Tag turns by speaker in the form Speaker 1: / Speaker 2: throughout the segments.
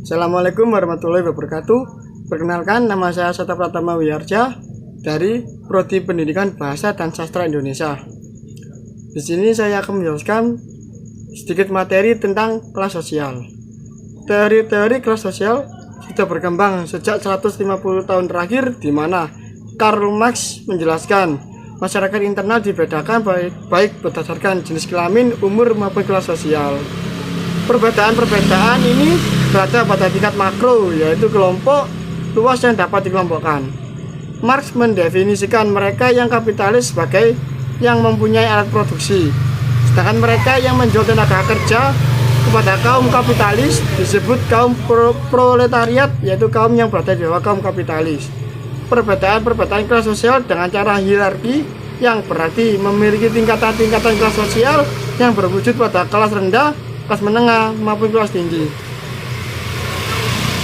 Speaker 1: Assalamualaikum warahmatullahi wabarakatuh. Perkenalkan, nama saya Sata Pratama Wiyarja dari Prodi Pendidikan Bahasa dan Sastra Indonesia. Di sini saya akan menjelaskan sedikit materi tentang kelas sosial. Teori-teori kelas sosial sudah berkembang sejak 150 tahun terakhir, di mana Karl Marx menjelaskan masyarakat internal dibedakan baik berdasarkan jenis kelamin, umur maupun kelas sosial. Perbedaan-perbedaan ini berada pada tingkat makro, yaitu kelompok luas yang dapat dikelompokkan. Marx mendefinisikan mereka yang kapitalis sebagai yang mempunyai alat produksi, sedangkan mereka yang menjual tenaga kerja kepada kaum kapitalis disebut kaum proletariat, yaitu kaum yang berada di bawah kaum kapitalis. Perbedaan-perbedaan kelas sosial dengan cara hierarki yang berarti memiliki tingkatan-tingkatan kelas sosial yang berwujud pada kelas rendah, kelas menengah maupun kelas tinggi.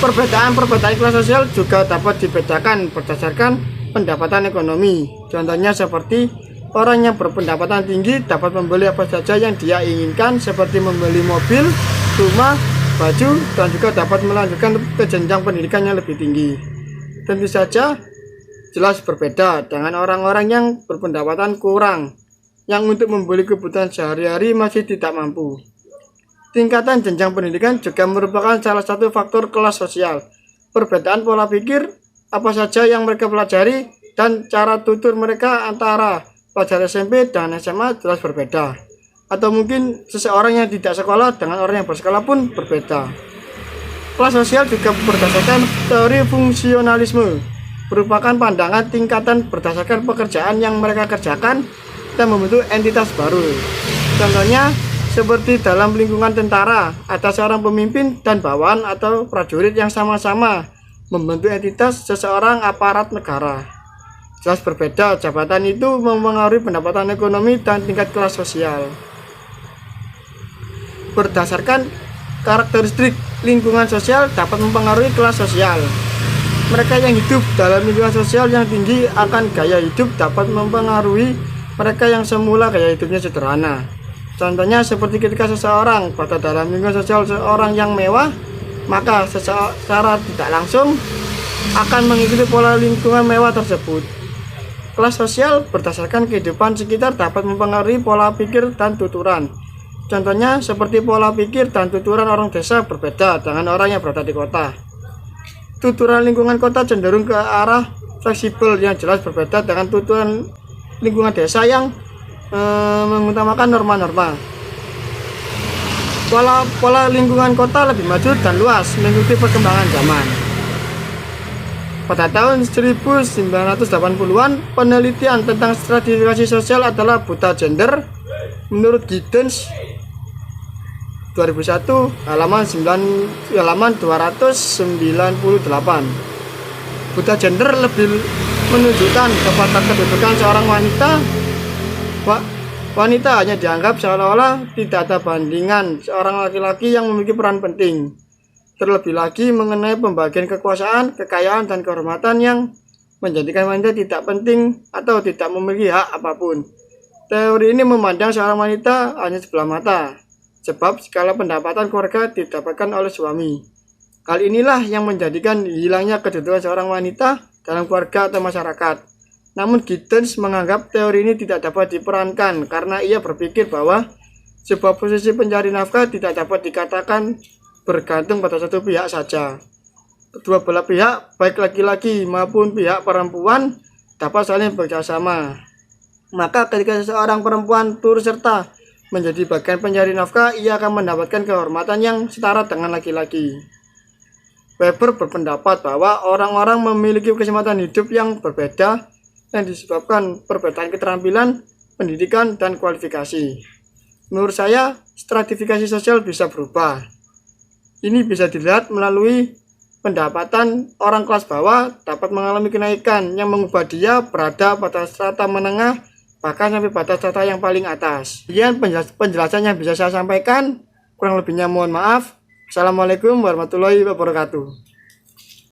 Speaker 1: Perbedaan-perbedaan kelas sosial juga dapat dibedakan berdasarkan pendapatan ekonomi. Contohnya seperti orang yang berpendapatan tinggi dapat membeli apa saja yang dia inginkan, seperti membeli mobil, rumah, baju, dan juga dapat melanjutkan ke jenjang pendidikan yang lebih tinggi. Tentu saja jelas berbeda dengan orang-orang yang berpendapatan kurang, yang untuk membeli kebutuhan sehari-hari masih tidak mampu. Tingkatan jenjang pendidikan juga merupakan salah satu faktor kelas sosial. Perbedaan pola pikir, apa saja yang mereka pelajari, dan cara tutur mereka antara pelajar SMP dan SMA jelas berbeda. Atau mungkin seseorang yang tidak sekolah dengan orang yang bersekolah pun berbeda. Kelas sosial juga berdasarkan teori fungsionalisme, merupakan pandangan tingkatan berdasarkan pekerjaan yang mereka kerjakan dan membentuk entitas baru. Contohnya seperti dalam lingkungan tentara, ada seorang pemimpin dan bawahan atau prajurit yang sama-sama membentuk entitas seseorang aparat negara. Jelas berbeda, jabatan itu mempengaruhi pendapatan ekonomi dan tingkat kelas sosial. Berdasarkan karakteristik lingkungan sosial dapat mempengaruhi kelas sosial. Mereka yang hidup dalam lingkungan sosial yang tinggi akan gaya hidup dapat mempengaruhi mereka yang semula gaya hidupnya sederhana. Contohnya seperti ketika seseorang berada dalam lingkungan sosial seorang yang mewah, maka secara tidak langsung akan mengikuti pola lingkungan mewah tersebut. Kelas sosial berdasarkan kehidupan sekitar dapat mempengaruhi pola pikir dan tuturan. Contohnya seperti pola pikir dan tuturan orang desa berbeda dengan orang yang berada di kota. Tuturan lingkungan kota cenderung ke arah fleksibel yang jelas berbeda dengan tuturan lingkungan desa yang mengutamakan norma-norma. Pola lingkungan kota lebih maju dan luas mengikuti perkembangan zaman. Pada tahun 1980-an, penelitian tentang stratifikasi sosial adalah buta gender menurut Giddens 2001 halaman 298. Buta gender lebih menunjukkan kepada kedudukan seorang wanita. Wanita hanya dianggap seolah-olah tidak ada bandingan seorang laki-laki yang memiliki peran penting. Terlebih lagi mengenai pembagian kekuasaan, kekayaan, dan kehormatan yang menjadikan wanita tidak penting atau tidak memiliki hak apapun. Teori ini memandang seorang wanita hanya sebelah mata, sebab segala pendapatan keluarga didapatkan oleh suami. Hal inilah yang menjadikan hilangnya kedudukan seorang wanita dalam keluarga atau masyarakat. Namun Giddens menganggap teori ini tidak dapat diperankan karena ia berpikir bahwa sebuah posisi pencari nafkah tidak dapat dikatakan bergantung pada satu pihak saja. Kedua belah pihak, baik laki-laki maupun pihak perempuan, dapat saling bekerjasama. Maka ketika seorang perempuan turut serta menjadi bagian pencari nafkah, ia akan mendapatkan kehormatan yang setara dengan laki-laki. Weber berpendapat bahwa orang-orang memiliki kesempatan hidup yang berbeda yang disebabkan perbedaan keterampilan, pendidikan, dan kualifikasi. Menurut saya, stratifikasi sosial bisa berubah. Ini bisa dilihat melalui pendapatan orang kelas bawah dapat mengalami kenaikan yang mengubah dia berada pada strata menengah, bahkan sampai pada strata yang paling atas. Sekian penjelasan yang bisa saya sampaikan. Kurang lebihnya mohon maaf. Assalamualaikum warahmatullahi wabarakatuh.